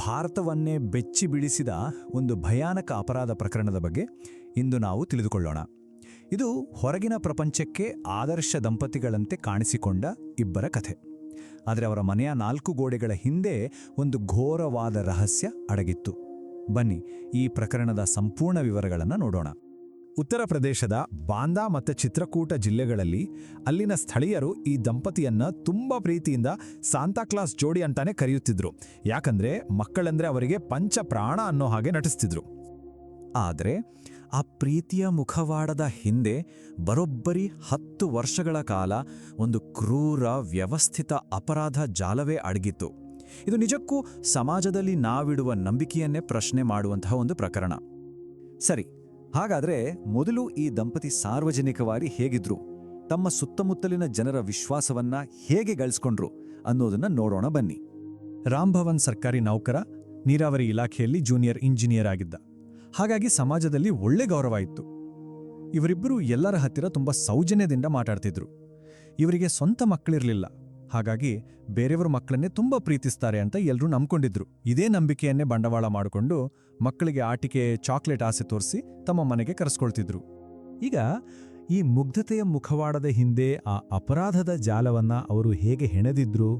ಭಾರತವನ್ನೇ ಬೆಚ್ಚಿ ಬೀಳಿಸಿದ ಒಂದು ಭಯಾನಕ ಅಪರಾಧ ಪ್ರಕರಣದ ಬಗ್ಗೆ ಇಂದು ನಾವು ತಿಳಿದುಕೊಳ್ಳೋಣ. ಇದು ಹೊರಗಿನ ಪ್ರಪಂಚಕ್ಕೆ ಆದರ್ಶ ದಂಪತಿಗಳಂತೆ ಕಾಣಿಸಿಕೊಂಡ ಇಬ್ಬರ ಕಥೆ. ಆದರೆ ಅವರ ಮನೆಯ 4 ಗೋಡೆಗಳ ಹಿಂದೆ ಒಂದು ಘೋರವಾದ ರಹಸ್ಯ ಅಡಗಿತ್ತು. ಬನ್ನಿ, ಈ ಪ್ರಕರಣದ ಸಂಪೂರ್ಣ ವಿವರಗಳನ್ನು ನೋಡೋಣ. ಉತ್ತರ ಪ್ರದೇಶದ ಬಾಂದಾ ಮತ್ತು ಚಿತ್ರಕೂಟ ಜಿಲ್ಲೆಗಳಲ್ಲಿ ಅಲ್ಲಿನ ಸ್ಥಳೀಯರು ಈ ದಂಪತಿಯನ್ನ ತುಂಬಾ ಪ್ರೀತಿಯಿಂದ ಸಾಂತಾಕ್ಲಾಸ್ ಜೋಡಿ ಅಂತಾನೆ ಕರೆಯುತ್ತಿದ್ರು. ಯಾಕಂದ್ರೆ ಮಕ್ಕಳಂದ್ರೆ ಅವರಿಗೆ ಪಂಚ ಪ್ರಾಣ ಅನ್ನೋ ಹಾಗೆ ನಟಿಸ್ತಿದ್ರು. ಆದರೆ ಆ ಪ್ರೀತಿಯ ಮುಖವಾಡದ ಹಿಂದೆ ಬರೋಬ್ಬರಿ 10 ವರ್ಷಗಳ ಕಾಲ ಒಂದು ಕ್ರೂರ ವ್ಯವಸ್ಥಿತ ಅಪರಾಧ ಜಾಲವೇ ಅಡಗಿತ್ತು. ಇದು ನಿಜಕ್ಕೂ ಸಮಾಜದಲ್ಲಿ ನಾವಿಡುವ ನಂಬಿಕೆಯನ್ನೇ ಪ್ರಶ್ನೆ ಮಾಡುವಂತಹ ಒಂದು ಪ್ರಕರಣ. ಸರಿ, ಹಾಗಾದ್ರೆ ಮೊದಲು ಈ ದಂಪತಿ ಸಾರ್ವಜನಿಕವಾಗಿ ಹೇಗಿದ್ರು, ತಮ್ಮ ಸುತ್ತಮುತ್ತಲಿನ ಜನರ ವಿಶ್ವಾಸವನ್ನ ಹೇಗೆ ಗಳಿಸ್ಕೊಂಡ್ರು ಅನ್ನೋದನ್ನ ನೋಡೋಣ ಬನ್ನಿ. ರಾಮ್ ಭವನ್ ಸರ್ಕಾರಿ ನೌಕರ, ನೀರಾವರಿ ಇಲಾಖೆಯಲ್ಲಿ ಜೂನಿಯರ್ ಇಂಜಿನಿಯರ್ ಆಗಿದ್ದ. ಹಾಗಾಗಿ ಸಮಾಜದಲ್ಲಿ ಒಳ್ಳೆ ಗೌರವ ಇತ್ತು. ಇವರಿಬ್ಬರು ಎಲ್ಲರ ಹತ್ತಿರ ತುಂಬಾ ಸೌಜನ್ಯದಿಂದ ಮಾತಾಡ್ತಿದ್ರು. ಇವರಿಗೆ ಸ್ವಂತ ಮಕ್ಕಳಿರಲಿಲ್ಲ. ಹಾಗಾಗಿ ಬೇರೆಯವರ ಮಕ್ಕಳನ್ನೇ ತುಂಬಾ ಪ್ರೀತಿಸ್ತಾರೆ ಅಂತ ಎಲ್ಲರೂ ನಂಬ್ಕೊಂಡಿದ್ರು. ಇದೇ ನಂಬಿಕೆಯನ್ನೇ ಬಂಡವಾಳ ಮಾಡಿಕೊಂಡು ಮಕ್ಕಳಿಗೆ ಆಟಿಕೆ, ಚಾಕ್ಲೇಟ್ ಆಸೆ ತೋರಿಸಿ ತಮ್ಮ ಮನೆಗೆ ಕರೆಸ್ಕೊಳ್ತಿದ್ರು. ಈಗ ಈ ಮುಗ್ಧತೆಯ ಮುಖವಾಡದ ಹಿಂದೆ ಆ ಅಪರಾಧದ ಜಾಲವನ್ನ ಅವರು ಹೇಗೆ ಹೆಣೆದಿದ್ರು,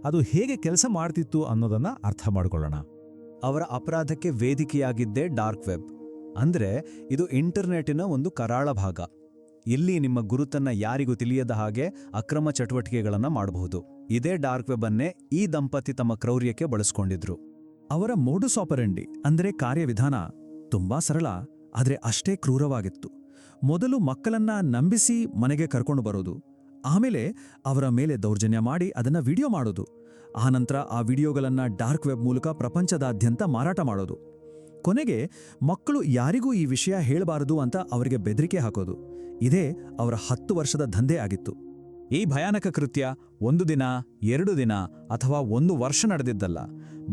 ಅದು ಹೇಗೆ ಕೆಲಸ ಮಾಡ್ತಿತ್ತು ಅನ್ನೋದನ್ನ ಅರ್ಥ ಮಾಡ್ಕೊಳ್ಳೋಣ. ಅವರ ಅಪರಾಧಕ್ಕೆ ವೇದಿಕೆಯಾಗಿದ್ದೇ ಡಾರ್ಕ್ ವೆಬ್. ಅಂದ್ರೆ ಇದು ಇಂಟರ್ನೆಟಿನ ಒಂದು ಕರಾಳ ಭಾಗ. ಇಲ್ಲಿ ನಿಮ್ಮ ಗುರುತನ್ನ ಯಾರಿಗೂ ತಿಳಿಯದ ಹಾಗೆ ಅಕ್ರಮ ಚಟುವಟಿಕೆಗಳನ್ನ ಮಾಡಬಹುದು. ಇದೇ ಡಾರ್ಕ್ ವೆಬ್ ಅನ್ನೇ ಈ ದಂಪತಿ ತಮ್ಮ ಕ್ರೌರ್ಯಕ್ಕೆ ಬಳಸ್ಕೊಂಡಿದ್ರು. ಅವರ ಮೋಡುಸ್ ಆಪರಂಡಿ ಅಂದ್ರೆ ಕಾರ್ಯವಿಧಾನ ತುಂಬಾ ಸರಳ, ಆದ್ರೆ ಅಷ್ಟೇ ಕ್ರೂರವಾಗಿತ್ತು. ಮೊದಲು ಮಕ್ಕಳನ್ನ ನಂಬಿಸಿ ಮನೆಗೆ ಕರ್ಕೊಂಡು ಬರೋದು, ಆಮೇಲೆ ಅವರ ಮೇಲೆ ದೌರ್ಜನ್ಯ ಮಾಡಿ ಅದನ್ನ ವಿಡಿಯೋ ಮಾಡೋದು, ಆನಂತರ ಆ ವಿಡಿಯೋಗಳನ್ನ ಡಾರ್ಕ್ ವೆಬ್ ಮೂಲಕ ಪ್ರಪಂಚದಾದ್ಯಂತ ಮಾರಾಟ ಮಾಡೋದು. ಕೊನೆಗೆ ಮಕ್ಕಳು ಯಾರಿಗೂ ಈ ವಿಷಯ ಹೇಳಬಾರದು ಅಂತ ಅವರಿಗೆ ಬೆದರಿಕೆ ಹಾಕೋದು. ಇದೇ ಅವರ 10 ವರ್ಷದ ದಂಧೆ ಆಗಿತ್ತು. ಈ ಭಯಾನಕ ಕೃತ್ಯ 1 ದಿನ, 2 ದಿನ ಅಥವಾ 1 ವರ್ಷ ನಡೆದಿದ್ದಲ್ಲ.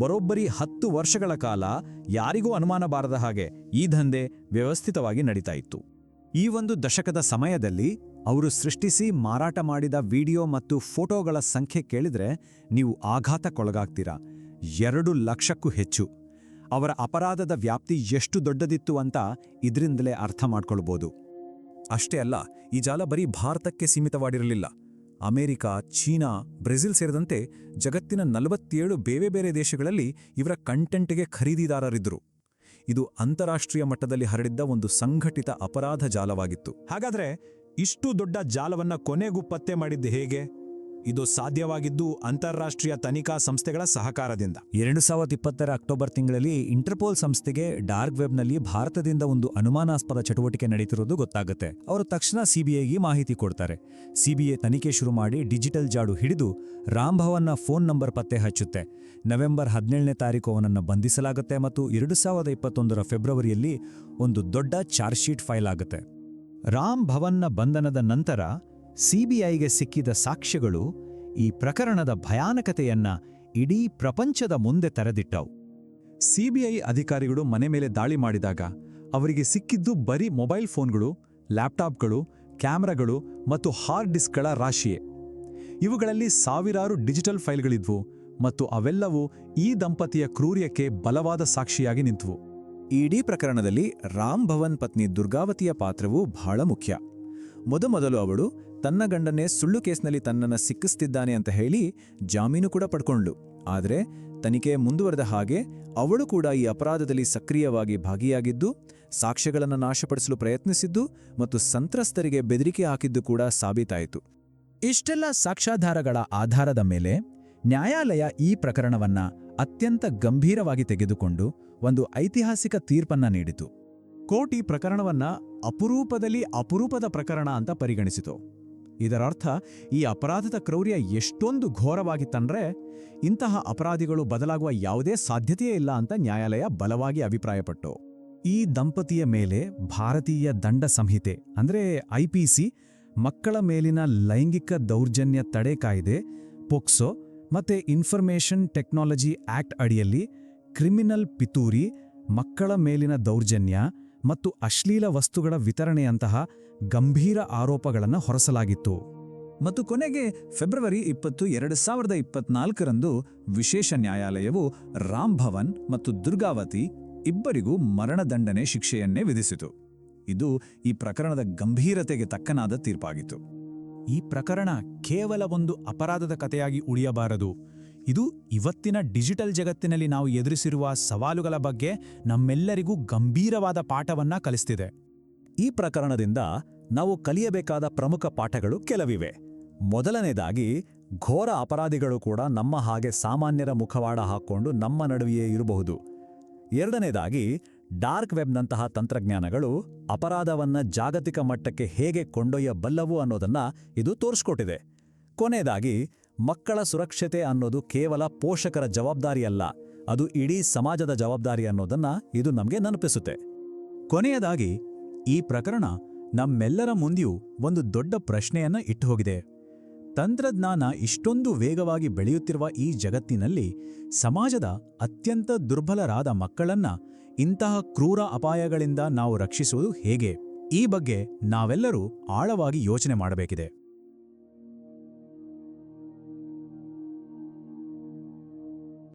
ಬರೋಬ್ಬರಿ 10 ವರ್ಷಗಳ ಕಾಲ ಯಾರಿಗೂ ಅನುಮಾನ ಬಾರದ ಹಾಗೆ ಈ ದಂಧೆ ವ್ಯವಸ್ಥಿತವಾಗಿ ನಡೀತಾ ಇತ್ತು. ಈ ಒಂದು ದಶಕದ ಸಮಯದಲ್ಲಿ ಅವರು ಸೃಷ್ಟಿಸಿ ಮಾರಾಟ ಮಾಡಿದ ವಿಡಿಯೋ ಮತ್ತು ಫೋಟೋಗಳ ಸಂಖ್ಯೆ ಕೇಳಿದ್ರೆ ನೀವು ಆಘಾತಕ್ಕೊಳಗಾಗ್ತೀರಾ. 2 ಲಕ್ಷಕ್ಕೂ ಹೆಚ್ಚು. ಅವರ ಅಪರಾಧದ ವ್ಯಾಪ್ತಿ ಎಷ್ಟು ದೊಡ್ಡದಿತ್ತು ಅಂತ ಇದರಿಂದಲೇ ಅರ್ಥ ಮಾಡ್ಕೊಳ್ಬೋದು. ಅಷ್ಟೇ ಅಲ್ಲ, ಈ ಜಾಲ ಬರೀ ಭಾರತಕ್ಕೆ ಸೀಮಿತವಾಗಿರಲಿಲ್ಲ. ಅಮೆರಿಕ, ಚೀನಾ, ಬ್ರೆಜಿಲ್ ಸೇರಿದಂತೆ ಜಗತ್ತಿನ 47 ಬೇರೆ ಬೇರೆ ದೇಶಗಳಲ್ಲಿ ಇವರ ಕಂಟೆಂಟ್ಗೆ ಖರೀದಿದಾರರಿದ್ದರು. ಇದು ಅಂತಾರಾಷ್ಟ್ರೀಯ ಮಟ್ಟದಲ್ಲಿ ಹರಡಿದ್ದ ಒಂದು ಸಂಘಟಿತ ಅಪರಾಧ ಜಾಲವಾಗಿತ್ತು. ಹಾಗಾದ್ರೆ ಇಷ್ಟು ದೊಡ್ಡ ಜಾಲವನ್ನ ಕೊನೆಗೂ ಪತ್ತೆ ಮಾಡಿದ್ದು ಹೇಗೆ? ಇದು ಸಾಧ್ಯವಾಗಿದ್ದು ಅಂತಾರಾಷ್ಟ್ರೀಯ ತನಿಖಾ ಸಂಸ್ಥೆಗಳ ಸಹಕಾರದಿಂದ. 2020 ಅಕ್ಟೋಬರ್ ತಿಂಗಳಲ್ಲಿ ಇಂಟರ್ಪೋಲ್ ಸಂಸ್ಥೆಗೆ ಡಾರ್ಕ್ ವೆಬ್ನಲ್ಲಿ ಭಾರತದಿಂದ ಒಂದು ಅನುಮಾನಾಸ್ಪದ ಚಟುವಟಿಕೆ ನಡೀತಿರೋದು ಗೊತ್ತಾಗುತ್ತೆ. ಅವರು ತಕ್ಷಣ ಸಿಬಿಐಗೆ ಮಾಹಿತಿ ಕೊಡ್ತಾರೆ. ಸಿಬಿಐ ತನಿಖೆ ಶುರು ಮಾಡಿ ಡಿಜಿಟಲ್ ಜಾಡು ಹಿಡಿದು ರಾಮ್ ಭವನ್ನ ಫೋನ್ ನಂಬರ್ ಪತ್ತೆ ಹಚ್ಚುತ್ತೆ. ನವೆಂಬರ್ 17ನೇ ತಾರೀಕು ಅವನನ್ನು ಬಂಧಿಸಲಾಗುತ್ತೆ ಮತ್ತು 2021 ಫೆಬ್ರವರಿಯಲ್ಲಿ ಒಂದು ದೊಡ್ಡ ಚಾರ್ಜ್ ಶೀಟ್ ಫೈಲ್ ಆಗುತ್ತೆ. ರಾಮ್ ಭವನ್ನ ಬಂಧನದ ನಂತರ ಸಿಬಿಐಗೆ ಸಿಕ್ಕಿದ ಸಾಕ್ಷ್ಯಗಳು ಈ ಪ್ರಕರಣದ ಭಯಾನಕತೆಯನ್ನ ಇಡೀ ಪ್ರಪಂಚದ ಮುಂದೆ ತೆರೆದಿಟ್ಟವು. ಸಿಬಿಐ ಅಧಿಕಾರಿಗಳು ಮನೆ ಮೇಲೆ ದಾಳಿ ಮಾಡಿದಾಗ ಅವರಿಗೆ ಸಿಕ್ಕಿದ್ದು ಬರೀ ಮೊಬೈಲ್ ಫೋನ್ಗಳು, ಲ್ಯಾಪ್ಟಾಪ್ಗಳು, ಕ್ಯಾಮೆರಾಗಳು ಮತ್ತು ಹಾರ್ಡ್ ಡಿಸ್ಕ್ಗಳ ರಾಶಿಯೇ. ಇವುಗಳಲ್ಲಿ ಸಾವಿರಾರು ಡಿಜಿಟಲ್ ಫೈಲ್ಗಳಿದ್ವು ಮತ್ತು ಅವೆಲ್ಲವೂ ಈ ದಂಪತಿಯ ಕ್ರೂರ್ಯಕ್ಕೆ ಬಲವಾದ ಸಾಕ್ಷಿಯಾಗಿ ನಿಂತವು. ಇಡೀ ಪ್ರಕರಣದಲ್ಲಿ ರಾಮ್ ಭವನ್ ಪತ್ನಿ ದುರ್ಗಾವತಿಯ ಪಾತ್ರವು ಬಹಳ ಮುಖ್ಯ. ಮೊದಲು ಅವಳು ತನ್ನ ಗಂಡನೇ ಸುಳ್ಳು ಕೇಸ್ನಲ್ಲಿ ತನ್ನನ್ನು ಸಿಕ್ಕಿಸ್ತಿದ್ದಾನೆ ಅಂತ ಹೇಳಿ ಜಾಮೀನು ಕೂಡ ಪಡ್ಕೊಂಡ್ಳು. ಆದರೆ ತನಿಖೆ ಮುಂದುವರೆದ ಹಾಗೆ ಅವಳು ಕೂಡ ಈ ಅಪರಾಧದಲ್ಲಿ ಸಕ್ರಿಯವಾಗಿ ಭಾಗಿಯಾಗಿದ್ದು, ಸಾಕ್ಷ್ಯಗಳನ್ನು ನಾಶಪಡಿಸಲು ಪ್ರಯತ್ನಿಸಿದ್ದು ಮತ್ತು ಸಂತ್ರಸ್ತರಿಗೆ ಬೆದರಿಕೆ ಹಾಕಿದ್ದು ಕೂಡ ಸಾಬೀತಾಯಿತು. ಇಷ್ಟೆಲ್ಲ ಸಾಕ್ಷ್ಯಾಧಾರಗಳ ಆಧಾರದ ಮೇಲೆ ನ್ಯಾಯಾಲಯ ಈ ಪ್ರಕರಣವನ್ನ ಅತ್ಯಂತ ಗಂಭೀರವಾಗಿ ತೆಗೆದುಕೊಂಡು ಒಂದು ಐತಿಹಾಸಿಕ ತೀರ್ಪನ್ನ ನೀಡಿತು. ಕೋರ್ಟ್ ಈ ಪ್ರಕರಣವನ್ನ ಅಪರೂಪದ ಪ್ರಕರಣ ಅಂತ ಪರಿಗಣಿಸಿತು. ಇದರರ್ಥ ಈ ಅಪರಾಧದ ಕ್ರೌರ್ಯ ಎಷ್ಟೊಂದು ಘೋರವಾಗಿತ್ತಂದ್ರೆ ಇಂತಹ ಅಪರಾಧಿಗಳು ಬದಲಾಗುವ ಯಾವುದೇ ಸಾಧ್ಯತೆಯೇ ಇಲ್ಲ ಅಂತ ನ್ಯಾಯಾಲಯ ಬಲವಾಗಿ ಅಭಿಪ್ರಾಯಪಟ್ಟು. ಈ ದಂಪತಿಯ ಮೇಲೆ ಭಾರತೀಯ ದಂಡ ಸಂಹಿತೆ ಅಂದ್ರೆ IPC, ಮಕ್ಕಳ ಮೇಲಿನ ಲೈಂಗಿಕ ದೌರ್ಜನ್ಯ ತಡೆ ಕಾಯ್ದೆ, ಪೋಕ್ಸೋ ಮತ್ತೆ ಇನ್ಫಾರ್ಮೇಷನ್ ಟೆಕ್ನಾಲಜಿ ಆಕ್ಟ್ ಅಡಿಯಲ್ಲಿ ಕ್ರಿಮಿನಲ್ ಪಿತೂರಿ, ಮಕ್ಕಳ ಮೇಲಿನ ದೌರ್ಜನ್ಯ ಮತ್ತು ಅಶ್ಲೀಲ ವಸ್ತುಗಳ ವಿತರಣೆಯಂತಹ ಗಂಭೀರ ಆರೋಪಗಳನ್ನು ಹೊರಸಲಾಗಿತ್ತು. ಮತ್ತು ಕೊನೆಗೆ ಫೆಬ್ರವರಿ 20, 2024ರಂದು ವಿಶೇಷ ನ್ಯಾಯಾಲಯವು ರಾಮ್ ಭವನ್ ಮತ್ತು ದುರ್ಗಾವತಿ ಇಬ್ಬರಿಗೂ ಮರಣದಂಡನೆ ಶಿಕ್ಷೆಯನ್ನೇ ವಿಧಿಸಿತು. ಇದು ಈ ಪ್ರಕರಣದ ಗಂಭೀರತೆಗೆ ತಕ್ಕನಾದ ತೀರ್ಪಾಗಿತ್ತು. ಈ ಪ್ರಕರಣ ಕೇವಲ ಒಂದು ಅಪರಾಧದ ಕಥೆಯಾಗಿ ಉಳಿಯಬಾರದು. ಇದು ಇವತ್ತಿನ ಡಿಜಿಟಲ್ ಜಗತ್ತಿನಲ್ಲಿ ನಾವು ಎದುರಿಸಿರುವ ಸವಾಲುಗಳ ಬಗ್ಗೆ ನಮ್ಮೆಲ್ಲರಿಗೂ ಗಂಭೀರವಾದ ಪಾಠವನ್ನ ಕಲಿಸ್ತಿದೆ. ಈ ಪ್ರಕರಣದಿಂದ ನಾವು ಕಲಿಯಬೇಕಾದ ಪ್ರಮುಖ ಪಾಠಗಳು ಕೆಲವಿವೆ. ಮೊದಲನೇದಾಗಿ, ಘೋರ ಅಪರಾಧಿಗಳು ಕೂಡ ನಮ್ಮ ಹಾಗೆ ಸಾಮಾನ್ಯರ ಮುಖವಾಡ ಹಾಕ್ಕೊಂಡು ನಮ್ಮ ನಡುವೆಯೇ ಇರಬಹುದು. ಎರಡನೇದಾಗಿ, ಡಾರ್ಕ್ ವೆಬ್ನಂತಹ ತಂತ್ರಜ್ಞಾನಗಳು ಅಪರಾಧವನ್ನ ಜಾಗತಿಕ ಮಟ್ಟಕ್ಕೆ ಹೇಗೆ ಕೊಂಡೊಯ್ಯಬಲ್ಲವು ಅನ್ನೋದನ್ನ ಇದು ತೋರಿಸ್ಕೊಟ್ಟಿದೆ. ಕೊನೆಯದಾಗಿ, ಮಕ್ಕಳ ಸುರಕ್ಷತೆ ಅನ್ನೋದು ಕೇವಲ ಪೋಷಕರ ಜವಾಬ್ದಾರಿಯಲ್ಲ, ಅದು ಇಡೀ ಸಮಾಜದ ಜವಾಬ್ದಾರಿ ಅನ್ನೋದನ್ನ ಇದು ನಮಗೆ ನೆನಪಿಸುತ್ತೆ. ಕೊನೆಯದಾಗಿ, ಈ ಪ್ರಕರಣ ನಮ್ಮೆಲ್ಲರ ಮುಂದೆಯೂ ಒಂದು ದೊಡ್ಡ ಪ್ರಶ್ನೆಯನ್ನ ಇಟ್ಟು ಹೋಗಿದೆ. ತಂತ್ರಜ್ಞಾನ ಇಷ್ಟೊಂದು ವೇಗವಾಗಿ ಬೆಳೆಯುತ್ತಿರುವ ಈ ಜಗತ್ತಿನಲ್ಲಿ ಸಮಾಜದ ಅತ್ಯಂತ ದುರ್ಬಲರಾದ ಮಕ್ಕಳನ್ನ ಇಂತಹ ಕ್ರೂರ ಅಪಾಯಗಳಿಂದ ನಾವು ರಕ್ಷಿಸುವುದು ಹೇಗೆ? ಈ ಬಗ್ಗೆ ನಾವೆಲ್ಲರೂ ಆಳವಾಗಿ ಯೋಚನೆ ಮಾಡಬೇಕಿದೆ.